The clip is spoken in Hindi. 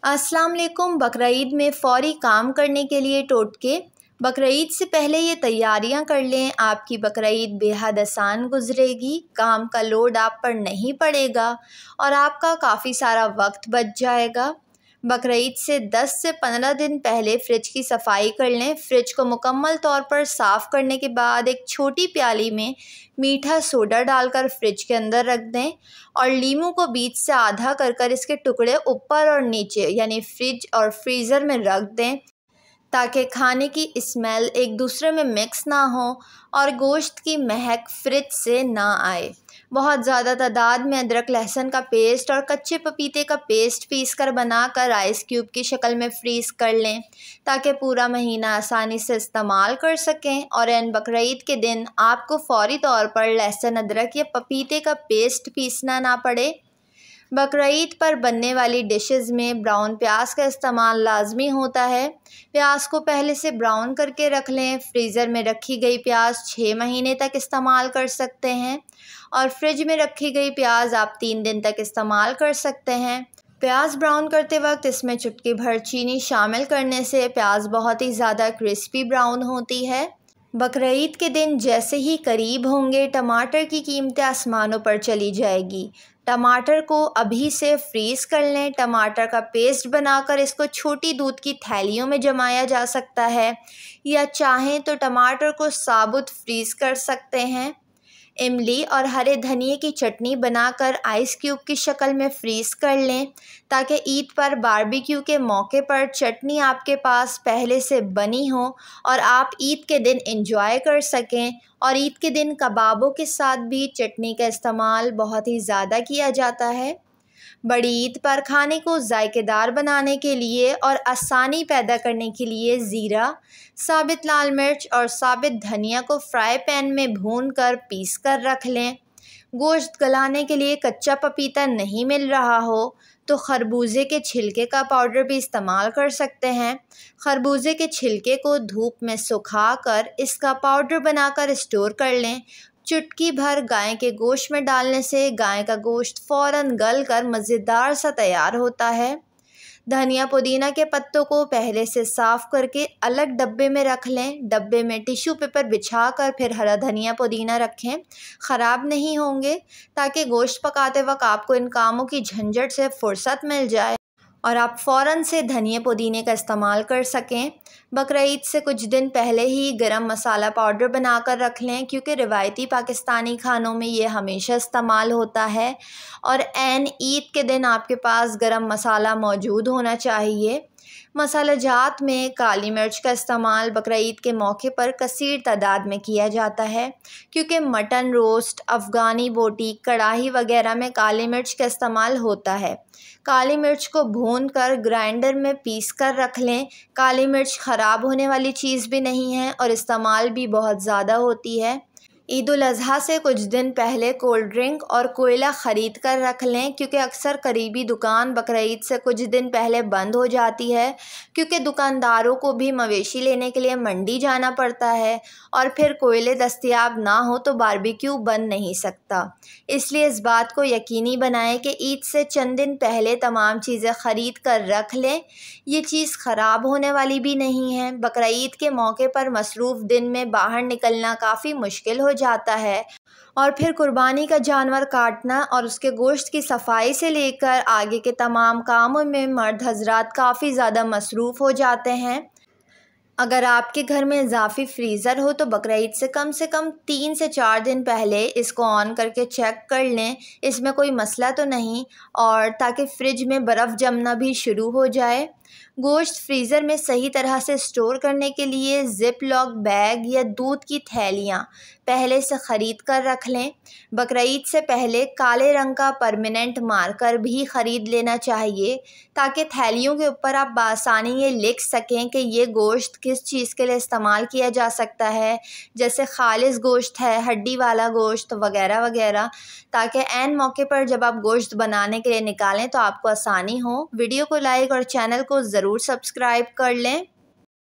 अस्सलाम वालेकुम। बकरीद में फ़ौरी काम करने के लिए टोटके। बकरीद से पहले ये तैयारियां कर लें, आपकी बकरीद बेहद आसान गुजरेगी, काम का लोड आप पर नहीं पड़ेगा और आपका काफ़ी सारा वक्त बच जाएगा। बकरीद से 10 से 15 दिन पहले फ़्रिज की सफाई कर लें। फ़्रिज को मुकम्मल तौर पर साफ़ करने के बाद एक छोटी प्याली में मीठा सोडा डालकर फ़्रिज के अंदर रख दें और लीमू को बीच से आधा कर इसके टुकड़े ऊपर और नीचे यानी फ़्रिज और फ्रीज़र में रख दें ताकि खाने की स्मेल एक दूसरे में मिक्स ना हो और गोश्त की महक फ़्रिज से ना आए। बहुत ज़्यादा तादाद में अदरक लहसुन का पेस्ट और कच्चे पपीते का पेस्ट पीस कर बनाकर आइस क्यूब की शक्ल में फ्रीज़ कर लें ताकि पूरा महीना आसानी से इस्तेमाल कर सकें और एन बकरीद के दिन आपको फ़ौरी तौर पर लहसुन अदरक या पपीते का पेस्ट पीसना ना पड़े। बकरीद पर बनने वाली डिशेस में ब्राउन प्याज का इस्तेमाल लाजमी होता है। प्याज को पहले से ब्राउन करके रख लें। फ्रीज़र में रखी गई प्याज 6 महीने तक इस्तेमाल कर सकते हैं और फ्रिज में रखी गई प्याज आप 3 दिन तक इस्तेमाल कर सकते हैं। प्याज ब्राउन करते वक्त इसमें चुटकी भर चीनी शामिल करने से प्याज बहुत ही ज़्यादा क्रिस्पी ब्राउन होती है। बकरीद के दिन जैसे ही करीब होंगे, टमाटर की कीमतें आसमानों पर चली जाएगी। टमाटर को अभी से फ्रीज़ कर लें। टमाटर का पेस्ट बनाकर इसको छोटी दूध की थैलियों में जमाया जा सकता है या चाहें तो टमाटर को साबुत फ्रीज़ कर सकते हैं। इमली और हरे धनिए की चटनी बनाकर आइस क्यूब की शक्ल में फ्रीज़ कर लें ताकि ईद पर बारबेक्यू के मौके पर चटनी आपके पास पहले से बनी हो और आप ईद के दिन एंजॉय कर सकें। और ईद के दिन कबाबों के साथ भी चटनी का इस्तेमाल बहुत ही ज़्यादा किया जाता है। बड़ी ईद पर खाने को जायकेदार बनाने के लिए और आसानी पैदा करने के लिए ज़ीरा, साबित लाल मिर्च और साबित धनिया को फ्राई पैन में भूनकर पीस कर रख लें। गोश्त गलाने के लिए कच्चा पपीता नहीं मिल रहा हो तो खरबूजे के छिलके का पाउडर भी इस्तेमाल कर सकते हैं। खरबूजे के छिलके को धूप में सुखाकर इसका पाउडर बनाकर स्टोर कर लें। चुटकी भर गाय के गोश्त में डालने से गाय का गोश्त फ़ौरन गल कर मज़ेदार सा तैयार होता है। धनिया पुदीना के पत्तों को पहले से साफ़ करके अलग डब्बे में रख लें। डब्बे में टिश्यू पेपर बिछाकर फिर हरा धनिया पुदीना रखें, ख़राब नहीं होंगे ताकि गोश्त पकाते वक्त आपको इन कामों की झंझट से फ़ुर्सत मिल जाए और आप फ़ौरन से धनिया पुदीने का इस्तेमाल कर सकें। बकरीद से कुछ दिन पहले ही गरम मसाला पाउडर बनाकर रख लें क्योंकि रिवायती पाकिस्तानी खानों में ये हमेशा इस्तेमाल होता है और ऐन ईद के दिन आपके पास गरम मसाला मौजूद होना चाहिए। मसाला जात में काली मिर्च का इस्तेमाल बकरीद के मौके पर कसीर तादाद में किया जाता है क्योंकि मटन रोस्ट, अफ़गानी बोटी, कढ़ाई वगैरह में काली मिर्च का इस्तेमाल होता है। काली मिर्च को भूनकर ग्राइंडर में पीस कर रख लें। काली मिर्च ख़राब होने वाली चीज़ भी नहीं है और इस्तेमाल भी बहुत ज़्यादा होती है। ईद उल अज़हा से कुछ दिन पहले कोल्ड ड्रिंक और कोयला ख़रीद कर रख लें क्योंकि अक्सर करीबी दुकान बकरीद से कुछ दिन पहले बंद हो जाती है क्योंकि दुकानदारों को भी मवेशी लेने के लिए मंडी जाना पड़ता है और फिर कोयले दस्तयाब ना हो तो बारबेक्यू बन नहीं सकता। इसलिए इस बात को यकीनी बनाएं कि ईद से चंद दिन पहले तमाम चीज़ें ख़रीद कर रख लें। ये चीज़ ख़राब होने वाली भी नहीं है। बकरीद के मौके पर मसरूफ़ दिन में बाहर निकलना काफ़ी मुश्किल हो जाता है और फिर कुर्बानी का जानवर काटना और उसके गोश्त की सफाई से लेकर आगे के तमाम कामों में मर्द हजरात काफ़ी ज़्यादा मसरूफ़ हो जाते हैं। अगर आपके घर में इजाफ़ी फ्रीज़र हो तो बकरीद से कम 3 से 4 दिन पहले इसको ऑन करके चेक कर लें इसमें कोई मसला तो नहीं और ताकि फ़्रिज में बर्फ़ जमना भी शुरू हो जाए। गोश्त फ्रीज़र में सही तरह से स्टोर करने के लिए ज़िप लॉक बैग या दूध की थैलियाँ पहले से ख़रीद कर रख लें। बकरीद से पहले काले रंग का परमानेंट मार्कर भी ख़रीद लेना चाहिए ताकि थैलियों के ऊपर आप बआसानी ये लिख सकें कि ये गोश्त किस चीज़ के लिए इस्तेमाल किया जा सकता है, जैसे खालिस गोश्त है, हड्डी वाला गोश्त वगैरह वगैरह, ताकि ऐन मौके पर जब आप गोश्त बनाने के लिए निकालें तो आपको आसानी हो। वीडियो को लाइक और चैनल को ज़रूर सब्सक्राइब कर लें।